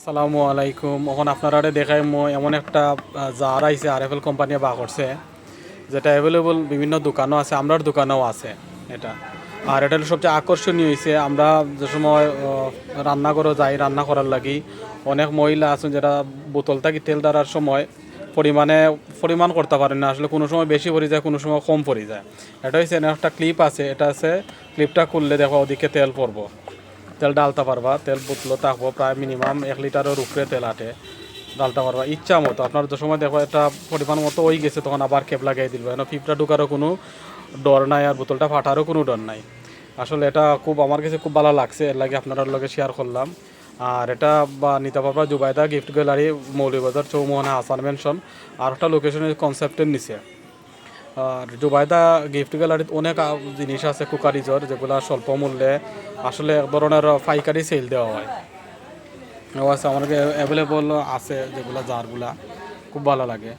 আসসালামু আলাইকুম। এখন আপনারা দেখাই মই এমন একটা জার আইছে আরএফএল কোম্পানি বা করছে, যেটা অ্যাভেলেবল বিভিন্ন দোকানও আছে, আমরার দোকানেও আছে এটা। আর এটা হলো সবচেয়ে আকর্ষণীয় হয়েছে, আমরা যে সময় রান্নাঘরে যাই রান্না করার লাগি, অনেক মহিলা আছেন যারা বোতল থেকে তেল ধরার সময় পরিমাণ করতে পারেন না, আসলে কোনো সময় বেশি পড়ে যায়, কোনো সময় কম পড়ে যায়। এটা হচ্ছে একটা ক্লিপ আছে, এটা আছে ক্লিপটা খুললে দেখো ওদিকে তেল পড়বো, তেল ডালতে পারবা, তেল বোতলও থাকবো প্রায় মিনিমাম 1 লিটারের উপরে তেল আটে, ডালতে পারবা ইচ্ছা মতো। আপনার যে সময় দেখো একটা পরিমাণ মতো হয়ে গেছে, তখন আবার কেপ লাগাই দিল, কেন পিপটা ঢুকারও কোনো ডর নাই, আর বোতলটা ফাটারও কোনো ডর নাই। আসলে এটা খুব আমার কাছে খুব ভালো লাগছে, এর লাগে আপনার লগে শেয়ার করলাম। আর এটা বা নিতে পারবা Zubaida gift gallery, Moulvibazar Chowmohona Hasan mansion, আর একটা লোকেশনের কনসেপ্টের নিচে। আর জুবাইদা গিফট গ্যালারিতে অনেক জিনিস আছে কুকারিজর, যেগুলো স্বল্প মূল্যে আসলে এক ধরনের পাইকারি সেল দেওয়া হয়। আছে আমাকে অ্যাভেলেবল আছে, যেগুলো জারগুলা খুব ভালো লাগে।